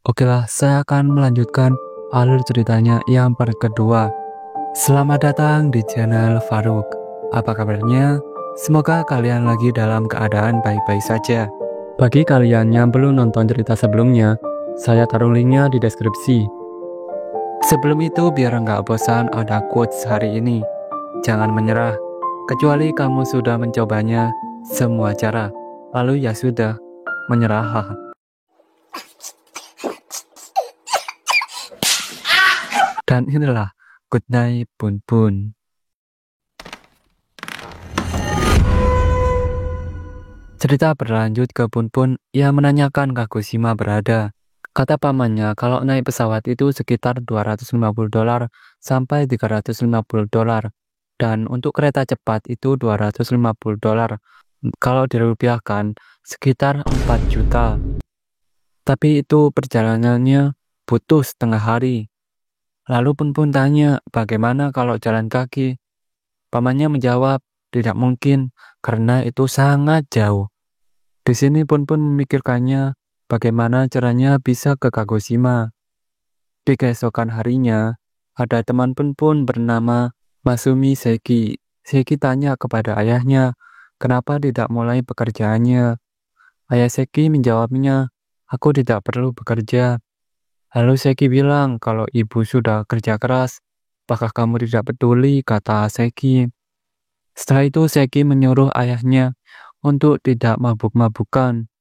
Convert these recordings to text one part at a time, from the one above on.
Oke lah, saya akan melanjutkan alur ceritanya yang part kedua. Selamat datang di channel Faruk. Apa kabarnya? Semoga kalian lagi dalam keadaan baik-baik saja. Bagi kalian yang belum nonton cerita sebelumnya, saya taruh linknya di deskripsi. Sebelum itu, biar nggak bosan ada quotes hari ini. Jangan menyerah, kecuali kamu sudah mencobanya semua cara. Lalu ya sudah, menyerah. Dan inilah Good Night Bun Bun. Cerita berlanjut ke Bun Bun yang menanyakan Kagoshima berada. Kata pamannya kalau naik pesawat itu sekitar $250 sampai $350. Dan untuk kereta cepat itu $250. Kalau dirupiahkan sekitar 4 juta. Tapi itu perjalanannya butuh setengah hari. Lalu Bun Bun tanya, bagaimana kalau jalan kaki? Pamannya menjawab, tidak mungkin, karena itu sangat jauh. Di sini Bun Bun memikirkannya, bagaimana caranya bisa ke Kagoshima. Di keesokan harinya, ada teman Bun Bun bernama Masumi Seki. Seki tanya kepada ayahnya, kenapa tidak mulai pekerjaannya. Ayah Seki menjawabnya, aku tidak perlu bekerja. Lalu Seki bilang, kalau ibu sudah kerja keras, apakah kamu tidak peduli, kata Seki. Setelah itu Seki menyuruh ayahnya untuk tidak mabuk-mabukan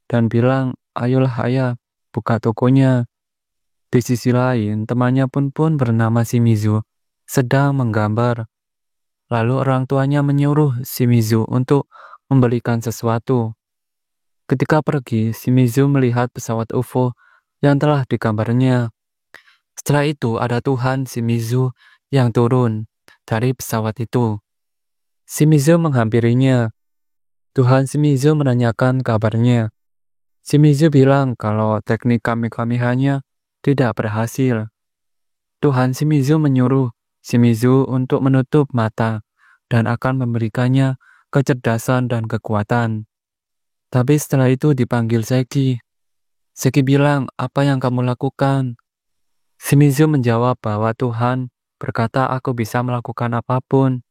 dan bilang, ayolah ayah, buka tokonya. Di sisi lain, temannya Bun Bun bernama Shimizu sedang menggambar. Lalu orang tuanya menyuruh Shimizu untuk membelikan sesuatu. Ketika pergi, Shimizu melihat pesawat UFO yang telah digambarnya. Setelah itu ada Tuhan Shimizu yang turun dari pesawat itu. Shimizu menghampirinya. Tuhan Shimizu menanyakan kabarnya. Shimizu bilang kalau teknik Kamehameha-nya tidak berhasil. Tuhan Shimizu menyuruh Shimizu untuk menutup mata dan akan memberikannya kecerdasan dan kekuatan. Tapi setelah itu dipanggil Seki. Seki bilang, apa yang kamu lakukan? Shimizu menjawab bahwa Tuhan berkata aku bisa melakukan apapun.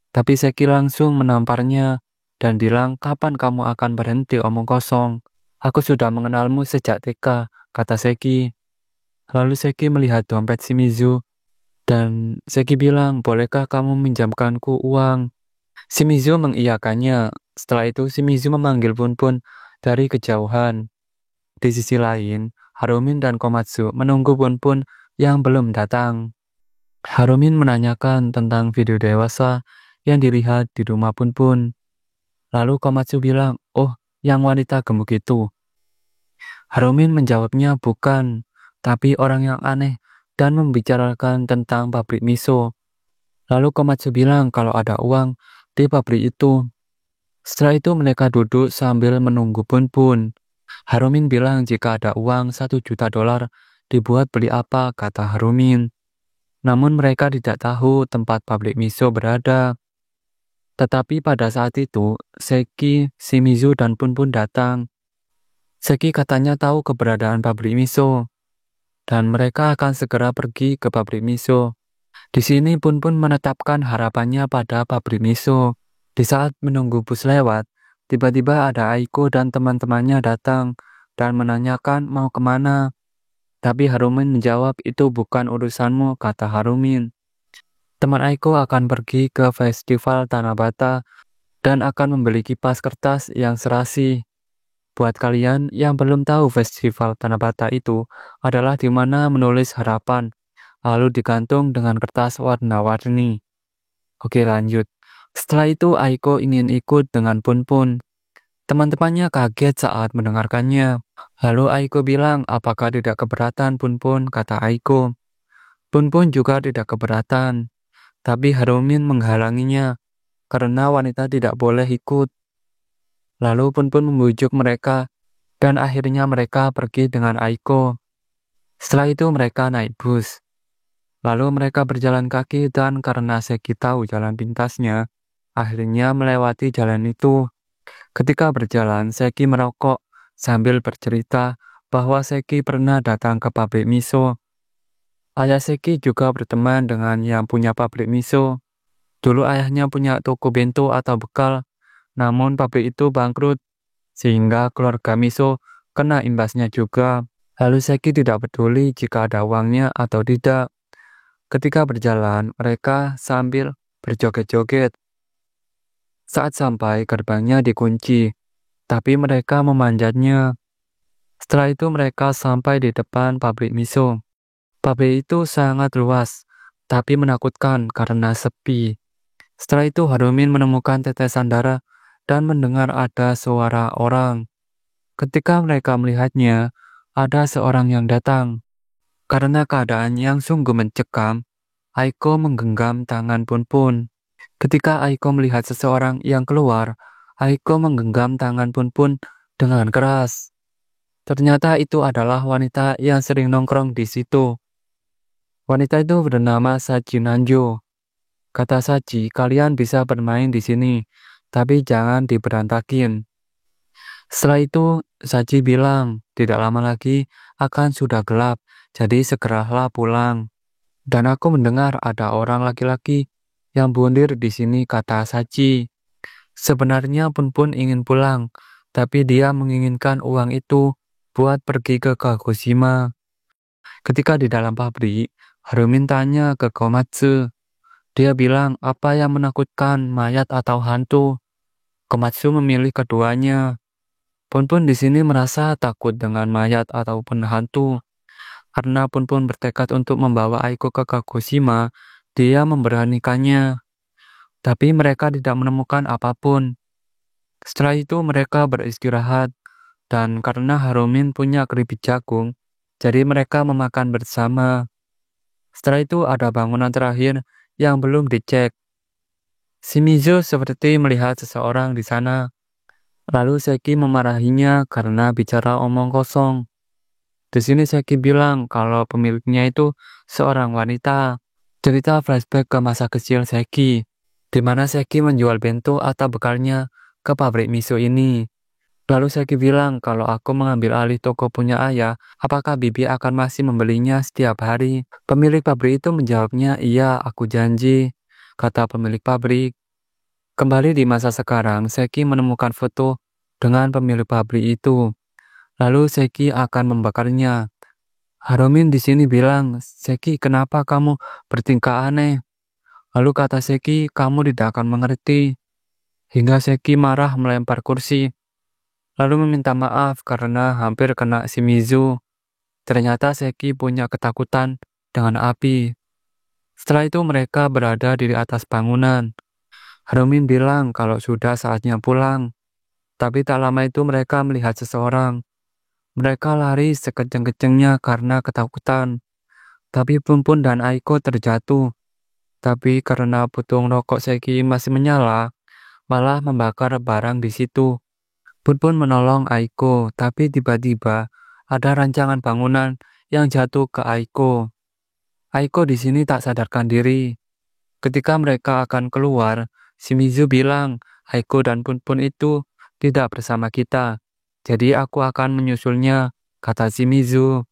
Tapi Seki langsung menamparnya dan bilang, kapan kamu akan berhenti omong kosong? Aku sudah mengenalmu sejak TK, kata Seki. Lalu Seki melihat dompet Shimizu dan Seki bilang, bolehkah kamu minjamkanku uang? Shimizu mengiyakannya. Setelah itu Shimizu memanggil Bun Bun dari kejauhan. Di sisi lain, Harumin dan Komatsu menunggu Bun Bun yang belum datang. Harumin menanyakan tentang video dewasa yang dilihat di rumah Bun Bun. Lalu Komatsu bilang, oh, yang wanita gemuk itu. Harumin menjawabnya bukan, tapi orang yang aneh dan membicarakan tentang pabrik miso. Lalu Komatsu bilang kalau ada uang di pabrik itu. Setelah itu mereka duduk sambil menunggu Bun Bun. Harumin bilang jika ada uang $1 juta dibuat beli apa, kata Harumin. Namun mereka tidak tahu tempat pabrik miso berada. Tetapi pada saat itu, Seki, Shimizu, dan Bun Bun datang. Seki katanya tahu keberadaan pabrik miso, dan mereka akan segera pergi ke pabrik miso. Di sini Bun Bun menetapkan harapannya pada pabrik miso. Di saat menunggu bus lewat, tiba-tiba ada Aiko dan teman-temannya datang dan menanyakan mau kemana. Tapi Harumin menjawab itu bukan urusanmu, kata Harumin. Teman Aiko akan pergi ke festival Tanabata dan akan membeli kipas kertas yang serasi. Buat kalian yang belum tahu festival Tanabata itu adalah di mana menulis harapan, lalu digantung dengan kertas warna-warni. Oke lanjut. Setelah itu Aiko ingin ikut dengan Bun Bun. Teman-temannya kaget saat mendengarkannya. Lalu Aiko bilang, apakah tidak keberatan Bun Bun, kata Aiko. Bun Bun juga tidak keberatan. Tapi Harumin menghalanginya karena wanita tidak boleh ikut. Lalu Bun Bun membujuk mereka dan akhirnya mereka pergi dengan Aiko. Setelah itu mereka naik bus. Lalu mereka berjalan kaki dan karena Seki tahu jalan pintasnya, akhirnya melewati jalan itu. Ketika berjalan, Seki merokok sambil bercerita bahwa Seki pernah datang ke pabrik miso. Ayah Seki juga berteman dengan yang punya pabrik miso. Dulu ayahnya punya toko bento atau bekal, namun pabrik itu bangkrut, sehingga keluarga miso kena imbasnya juga. Lalu Seki tidak peduli jika ada uangnya atau tidak. Ketika berjalan, mereka sambil berjoget-joget. Saat sampai, gerbangnya dikunci, tapi mereka memanjatnya. Setelah itu mereka sampai di depan pabrik miso. Pabrik itu sangat luas, tapi menakutkan karena sepi. Setelah itu Harumin menemukan tetesan darah dan mendengar ada suara orang. Ketika mereka melihatnya, ada seorang yang datang. Karena keadaan yang sungguh mencekam, Aiko menggenggam tangan Punpun. Ketika Aiko melihat seseorang yang keluar, Aiko menggenggam tangan Punpun dengan keras. Ternyata itu adalah wanita yang sering nongkrong di situ. Wanita itu bernama Saji Nanjo. Kata Saji, kalian bisa bermain di sini, tapi jangan diberantakin. Setelah itu, Saji bilang, tidak lama lagi akan sudah gelap, jadi segeralah pulang. Dan aku mendengar ada orang laki-laki yang bundir di sini, kata Saji. Sebenarnya Punpun ingin pulang, tapi dia menginginkan uang itu buat pergi ke Kagoshima. Ketika di dalam pabrik, Harumin tanya ke Komatsu. Dia bilang apa yang menakutkan, mayat atau hantu. Komatsu memilih keduanya. Punpun di sini merasa takut dengan mayat ataupun hantu. Karena Punpun bertekad untuk membawa Aiko ke Kagoshima, dia memberanikannya. Tapi mereka tidak menemukan apapun. Setelah itu mereka beristirahat. Dan karena Harumin punya keripik jagung, jadi mereka memakan bersama. Setelah itu ada bangunan terakhir yang belum dicek. Shimizu seperti melihat seseorang di sana. Lalu Seki memarahinya karena bicara omong kosong. Di sini Seki bilang kalau pemiliknya itu seorang wanita. Cerita flashback ke masa kecil Seki, di mana Seki menjual bento atau bekalnya ke pabrik miso ini. Lalu Seki bilang kalau aku mengambil alih toko punya ayah, apakah Bibi akan masih membelinya setiap hari? Pemilik pabrik itu menjawabnya, iya, aku janji, kata pemilik pabrik. Kembali di masa sekarang, Seki menemukan foto dengan pemilik pabrik itu. Lalu Seki akan membakarnya. Harumin di sini bilang, Seki, kenapa kamu bertingkah aneh? Lalu kata Seki, kamu tidak akan mengerti. Hingga Seki marah melempar kursi. Lalu meminta maaf karena hampir kena Shimizu. Ternyata Seki punya ketakutan dengan api. Setelah itu mereka berada di atas bangunan. Harumin bilang kalau sudah saatnya pulang. Tapi tak lama itu mereka melihat seseorang. Mereka lari sekejeng-kejengnya karena ketakutan. Tapi Punpun dan Aiko terjatuh. Tapi karena putung rokok Seki masih menyala, malah membakar barang di situ. Punpun menolong Aiko, tapi tiba-tiba ada rancangan bangunan yang jatuh ke Aiko. Aiko di sini tak sadarkan diri. Ketika mereka akan keluar, Shimizu bilang, Aiko dan Punpun itu tidak bersama kita. Jadi aku akan menyusulnya, kata Shimizu.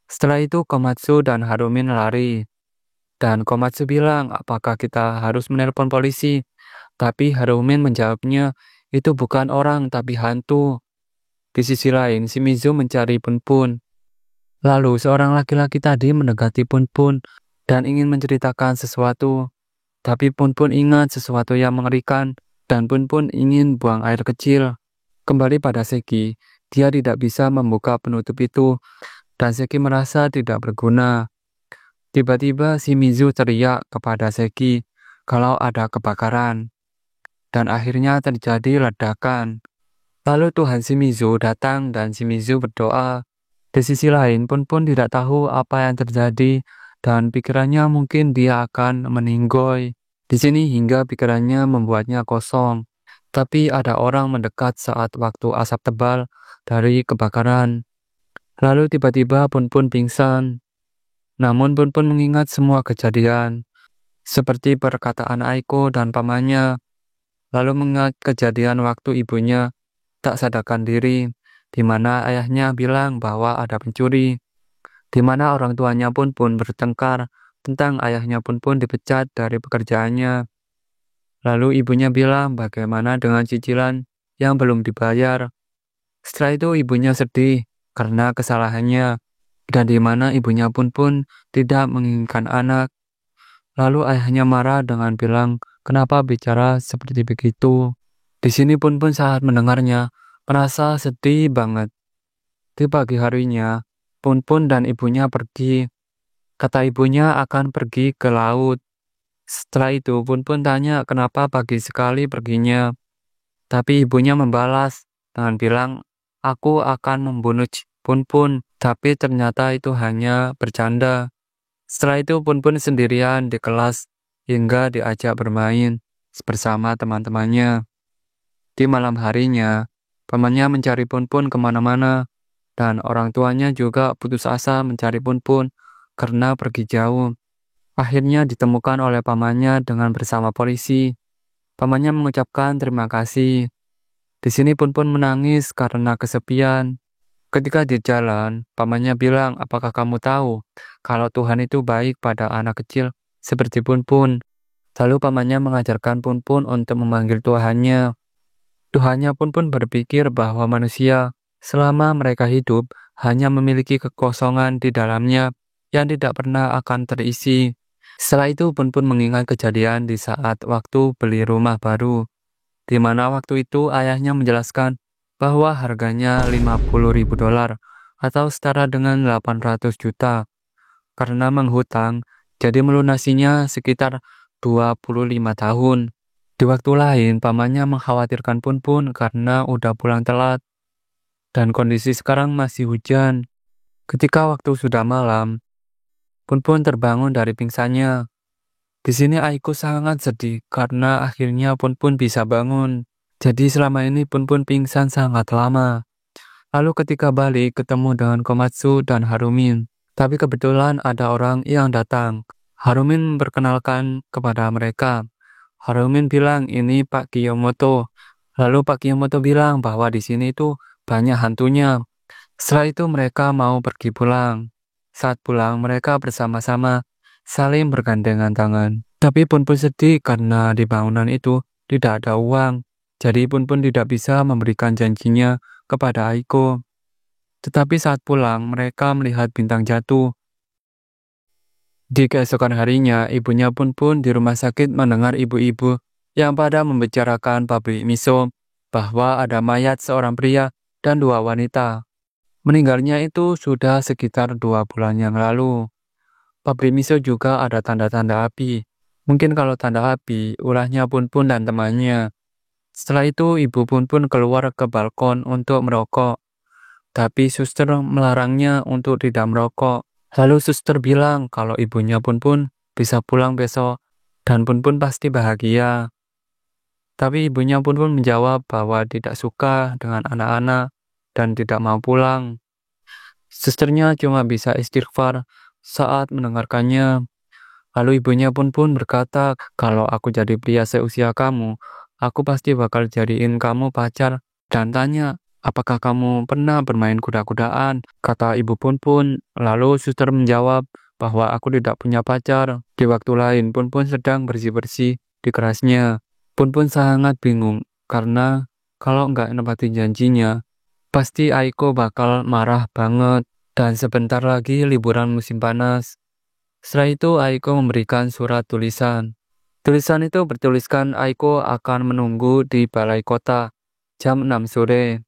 Setelah itu Komatsu dan Harumin lari. Dan Komatsu bilang, apakah kita harus menelpon polisi? Tapi Harumin menjawabnya, itu bukan orang tapi hantu. Di sisi lain, Shimizu mencari Punpun. Lalu seorang laki-laki tadi mendekati Punpun dan ingin menceritakan sesuatu. Tapi Punpun ingat sesuatu yang mengerikan dan Punpun ingin buang air kecil. Kembali pada Seki, dia tidak bisa membuka penutup itu dan Seki merasa tidak berguna. Tiba-tiba Shimizu teriak kepada Seki kalau ada kebakaran. Dan akhirnya terjadi ledakan. Lalu Tuhan Shimizu datang dan Shimizu berdoa. Di sisi lain, Punpun tidak tahu apa yang terjadi dan pikirannya mungkin dia akan meninggoy. Di sini hingga pikirannya membuatnya kosong. Tapi ada orang mendekat saat waktu asap tebal dari kebakaran. Lalu tiba-tiba Punpun pingsan. Namun Punpun mengingat semua kejadian, seperti perkataan Aiko dan pamannya. Lalu mengingat kejadian waktu ibunya tak sadarkan diri. di mana ayahnya bilang bahwa ada pencuri, di mana orang tuanya pun bertengkar tentang ayahnya pun dipecat dari pekerjaannya. Lalu ibunya bilang bagaimana dengan cicilan yang belum dibayar. Setelah itu ibunya sedih karena kesalahannya dan di mana ibunya pun tidak menginginkan anak. Lalu ayahnya marah dengan bilang, "Kenapa bicara seperti begitu?" Di sini pun saat mendengarnya, merasa sedih banget. Di pagi harinya, pun dan ibunya pergi. Kata ibunya akan pergi ke laut. Setelah itu pun tanya kenapa pagi sekali perginya. Tapi ibunya membalas dengan bilang, "Aku akan membunuh pun, tapi ternyata itu hanya bercanda." Setelah itu pun sendirian di kelas hingga diajak bermain bersama teman-temannya. Di malam harinya, pamannya mencari pun kemana-mana, dan orang tuanya juga putus asa mencari pun karena pergi jauh. Akhirnya ditemukan oleh pamannya dengan bersama polisi. Pamannya mengucapkan terima kasih. Di sini pun menangis karena kesepian. Ketika di jalan, pamannya bilang, "Apakah kamu tahu kalau Tuhan itu baik pada anak kecil seperti pun?" Lalu pamannya mengajarkan pun untuk memanggil Tuhannya. Tuhannya pun berpikir bahwa manusia selama mereka hidup hanya memiliki kekosongan di dalamnya yang tidak pernah akan terisi. Setelah itu pun mengingat kejadian di saat waktu beli rumah baru, di mana waktu itu ayahnya menjelaskan bahwa harganya $50.000 atau setara dengan 800 juta. Karena menghutang, jadi melunasinya sekitar 25 tahun. Di waktu lain, pamannya mengkhawatirkan pun karena udah pulang telat dan kondisi sekarang masih hujan. Ketika waktu sudah malam, pun terbangun dari pingsannya. Di sini Aiko sangat sedih karena akhirnya pun bisa bangun. Jadi selama ini pun pingsan sangat lama. Lalu ketika balik ketemu dengan Komatsu dan Harumin. Tapi kebetulan ada orang yang datang. Harumin memperkenalkan kepada mereka. Harumin bilang ini Pak Kiyomoto. Lalu Pak Kiyomoto bilang bahwa di sini itu banyak hantunya. Setelah itu mereka mau pergi pulang. Saat pulang mereka bersama-sama saling bergandengan tangan. Tapi pun sedih karena di bangunan itu tidak ada uang. Jadi pun tidak bisa memberikan janjinya kepada Aiko. Tetapi saat pulang mereka melihat bintang jatuh. Di keesokan harinya, ibunya pun di rumah sakit mendengar ibu-ibu yang pada membicarakan pabrik miso bahwa ada mayat seorang pria dan dua wanita. Meninggalnya itu sudah sekitar 2 bulan yang lalu. Pabrik miso juga ada tanda-tanda api. Mungkin kalau tanda api, ulahnya pun dan temannya. Setelah itu ibu pun keluar ke balkon untuk merokok. Tapi suster melarangnya untuk tidak merokok. Lalu suster bilang kalau ibunya pun bisa pulang besok dan pun pasti bahagia. Tapi ibunya pun menjawab bahwa tidak suka dengan anak-anak dan tidak mau pulang. Susternya cuma bisa istighfar saat mendengarkannya. Lalu ibunya pun berkata, "Kalau aku jadi pria seusia kamu, aku pasti bakal jadiin kamu pacar dan tanya, apakah kamu pernah bermain kuda-kudaan?" Kata ibu pun. Lalu suster menjawab bahwa aku tidak punya pacar. Di waktu lain pun sedang bersih-bersih di kerasnya. Pun sangat bingung karena kalau nggak nempatin janjinya, pasti Aiko bakal marah banget. Dan sebentar lagi liburan musim panas. Setelah itu Aiko memberikan surat tulisan. Tulisan itu bertuliskan Aiko akan menunggu di balai kota jam 6 sore.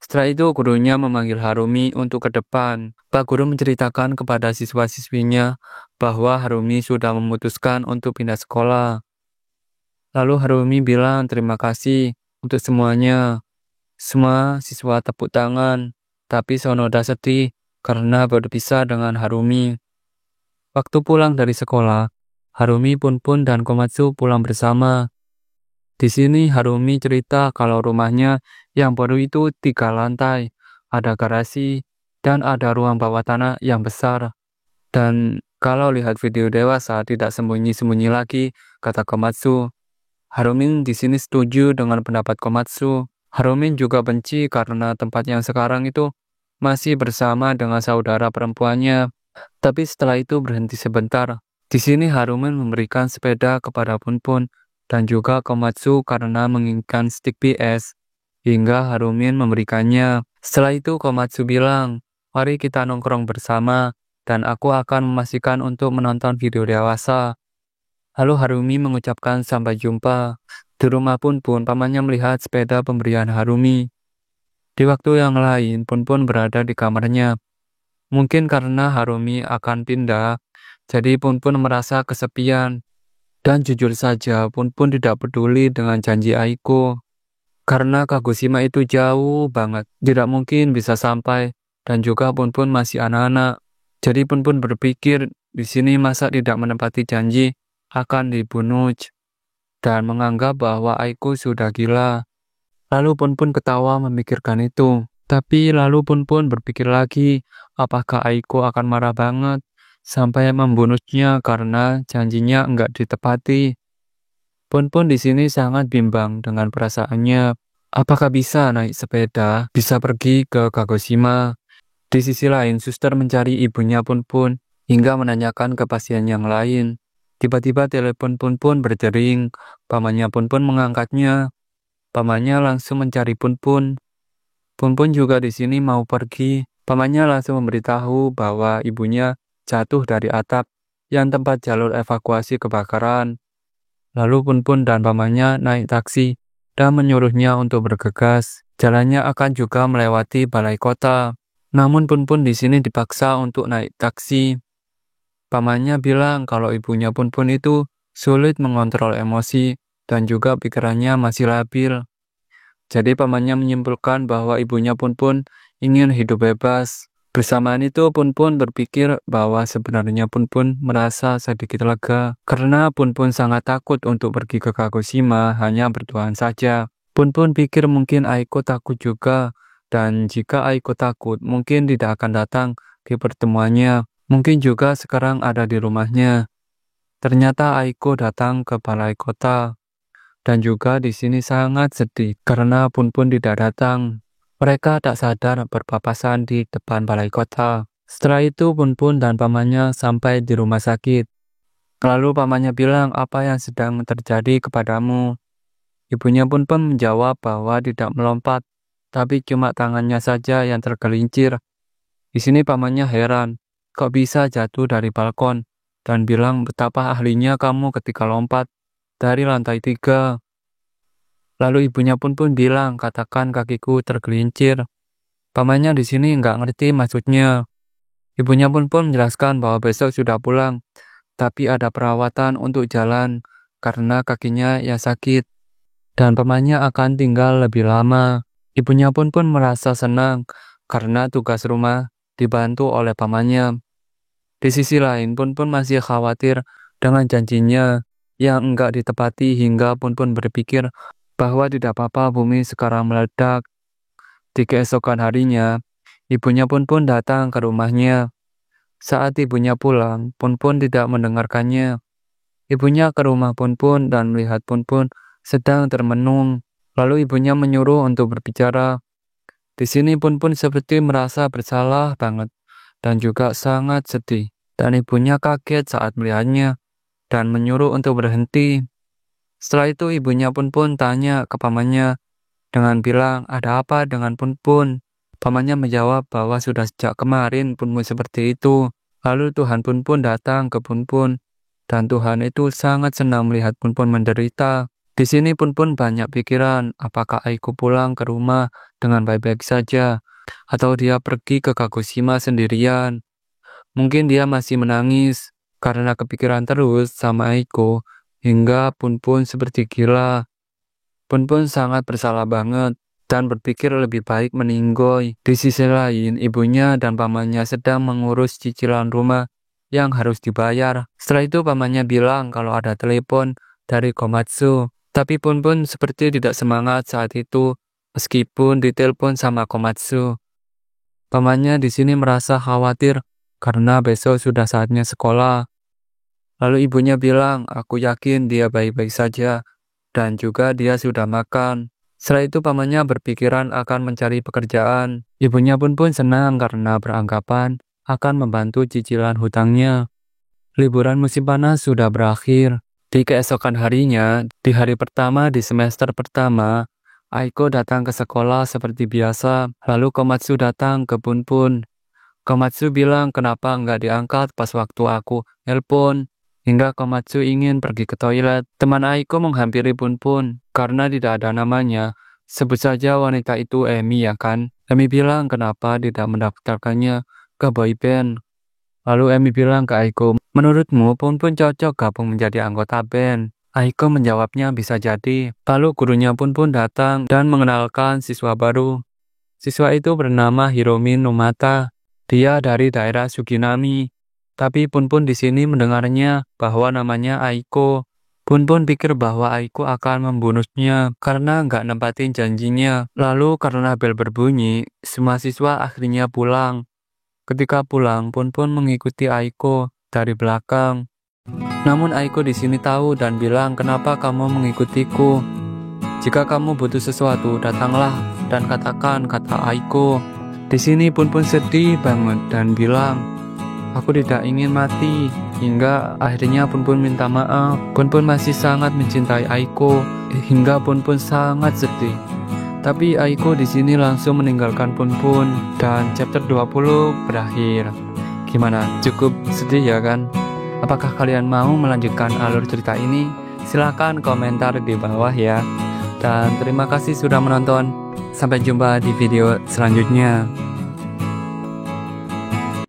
Setelah itu gurunya memanggil Harumi untuk ke depan. Pak guru menceritakan kepada siswa-siswinya bahwa Harumi sudah memutuskan untuk pindah sekolah. Lalu Harumi bilang terima kasih untuk semuanya. Semua siswa tepuk tangan, tapi Sonoda sedih karena berpisah dengan Harumi. Waktu pulang dari sekolah, Harumi pun dan Komatsu pulang bersama. Di sini Harumi cerita kalau rumahnya yang baru itu 3 lantai, ada garasi, dan ada ruang bawah tanah yang besar. Dan kalau lihat video dewasa tidak sembunyi-sembunyi lagi, kata Komatsu. Harumi di sini setuju dengan pendapat Komatsu. Harumin juga benci karena tempat yang sekarang itu masih bersama dengan saudara perempuannya. Tapi setelah itu berhenti sebentar. Di sini Harumin memberikan sepeda kepada Punpun dan juga Komatsu karena menginginkan stick PS. Hingga Harumin memberikannya. Setelah itu Komatsu bilang, "Mari kita nongkrong bersama dan aku akan memastikan untuk menonton video dewasa." Lalu Harumi mengucapkan sampai jumpa. Di rumah Punpun, pamannya melihat sepeda pemberian Harumi. Di waktu yang lain, Punpun berada di kamarnya. Mungkin karena Harumi akan pindah, jadi Punpun merasa kesepian. Dan jujur saja, Punpun tidak peduli dengan janji Aiko. Karena Kagoshima itu jauh banget, tidak mungkin bisa sampai. Dan juga Punpun masih anak-anak. Jadi Punpun berpikir, di sini masa tidak menepati janji akan dibunuh dan menganggap bahwa Aiko sudah gila. Lalu Punpun ketawa memikirkan itu. Tapi lalu Punpun berpikir lagi, apakah Aiko akan marah banget sampai membunuhnya karena janjinya enggak ditepati. Punpun di sini sangat bimbang dengan perasaannya. Apakah bisa naik sepeda, bisa pergi ke Kagoshima? Di sisi lain, suster mencari ibunya Punpun hingga menanyakan ke pasien yang lain. Tiba-tiba telepon Punpun berdering. Pamannya Punpun mengangkatnya. Pamannya langsung mencari Punpun. Punpun juga di sini mau pergi. Pamannya langsung memberitahu bahwa ibunya jatuh dari atap yang tempat jalur evakuasi kebakaran. Lalu Punpun dan pamannya naik taksi dan menyuruhnya untuk bergegas. Jalannya akan juga melewati balai kota. Namun Punpun di sini dipaksa untuk naik taksi. Pamannya bilang kalau ibunya Punpun itu sulit mengontrol emosi dan juga pikirannya masih labil. Jadi pamannya menyimpulkan bahwa ibunya Punpun ingin hidup bebas. Bersamaan itu Punpun berpikir bahwa sebenarnya Punpun merasa sedikit lega karena Punpun sangat takut untuk pergi ke Kagoshima hanya berduaan saja. Punpun pikir mungkin Aiko takut juga dan jika Aiko takut mungkin tidak akan datang di pertemuannya. Mungkin juga sekarang ada di rumahnya. Ternyata Aiko datang ke balai kota. Dan juga di sini sangat sedih karena Punpun tidak datang. Mereka tak sadar berpapasan di depan balai kota. Setelah itu Punpun dan pamannya sampai di rumah sakit. Lalu pamannya bilang, "Apa yang sedang terjadi kepadamu?" Ibunya Punpun menjawab bahwa tidak melompat, tapi cuma tangannya saja yang tergelincir. Di sini pamannya heran. Kok bisa jatuh dari balkon? Dan bilang betapa ahlinya kamu ketika lompat dari lantai 3. Lalu ibunya pun bilang katakan kakiku tergelincir. Pamannya di sini nggak ngerti maksudnya. Ibunya pun menjelaskan bahwa besok sudah pulang, tapi ada perawatan untuk jalan karena kakinya yang sakit. Dan pamannya akan tinggal lebih lama. Ibunya pun merasa senang karena tugas rumah dibantu oleh pamannya. Di sisi lain, Punpun masih khawatir dengan janjinya yang enggak ditepati hingga Punpun berpikir bahwa tidak apa-apa bumi sekarang meledak. Di keesokan harinya, ibunya Punpun datang ke rumahnya. Saat ibunya pulang, Punpun tidak mendengarkannya. Ibunya ke rumah Punpun dan melihat Punpun sedang termenung. Lalu ibunya menyuruh untuk berbicara. Di sini Punpun seperti merasa bersalah banget dan juga sangat sedih. Dan ibunya kaget saat melihatnya dan menyuruh untuk berhenti. Setelah itu ibunya Punpun tanya ke pamannya dengan bilang, "Ada apa dengan Punpun?" Pamannya menjawab bahwa sudah sejak kemarin Punpun seperti itu. Lalu Tuhan Punpun datang ke Punpun dan Tuhan itu sangat senang melihat Punpun menderita. Di sini Punpun banyak pikiran, apakah Aiko pulang ke rumah dengan baik-baik saja atau dia pergi ke Kagoshima sendirian. Mungkin dia masih menangis karena kepikiran terus sama Aiko hingga Punpun seperti gila. Punpun sangat bersalah banget dan berpikir lebih baik meninggoy. Di sisi lain, ibunya dan pamannya sedang mengurus cicilan rumah yang harus dibayar. Setelah itu pamannya bilang kalau ada telepon dari Komatsu. Tapi Punpun seperti tidak semangat saat itu meskipun ditelepon sama Komatsu. Pamannya di sini merasa khawatir karena besok sudah saatnya sekolah. Lalu ibunya bilang, "Aku yakin dia baik-baik saja dan juga dia sudah makan." Setelah itu pamannya berpikiran akan mencari pekerjaan. Ibunya pun senang karena beranggapan akan membantu cicilan hutangnya. Liburan musim panas sudah berakhir. Di keesokan harinya, di hari pertama di semester pertama, Aiko datang ke sekolah seperti biasa. Lalu Komatsu datang ke Punpun. Komatsu bilang kenapa nggak diangkat pas waktu aku nelpon. Hingga Komatsu ingin pergi ke toilet. Teman Aiko menghampiri Punpun karena tidak ada namanya. Sebut saja wanita itu Emi ya kan. Emi bilang kenapa tidak mendaftarkannya ke boyband. Lalu Emi bilang ke Aiko, menurutmu Punpun cocok gabung menjadi anggota band? Aiko menjawabnya bisa jadi. Lalu gurunya Punpun datang dan mengenalkan siswa baru. Siswa itu bernama Hiromi Numata. Dia dari daerah Suginami. Tapi Punpun di sini mendengarnya bahwa namanya Aiko. Punpun pikir bahwa Aiko akan membunuhnya karena nggak nempatin janjinya. Lalu karena bel berbunyi, semua siswa akhirnya pulang. Ketika pulang, Punpun mengikuti Aiko dari belakang. Namun Aiko di sini tahu dan bilang, kenapa kamu mengikutiku? Jika kamu butuh sesuatu, datanglah dan katakan, kata Aiko. Di sini Punpun sedih banget dan bilang, aku tidak ingin mati. Hingga akhirnya Punpun minta maaf. Punpun masih sangat mencintai Aiko. Hingga Punpun sangat sedih. Tapi Aiko di sini langsung meninggalkan Punpun dan chapter 20 berakhir. Gimana? Cukup sedih ya kan? Apakah kalian mau melanjutkan alur cerita ini? Silahkan komentar di bawah ya. Dan terima kasih sudah menonton. Sampai jumpa di video selanjutnya.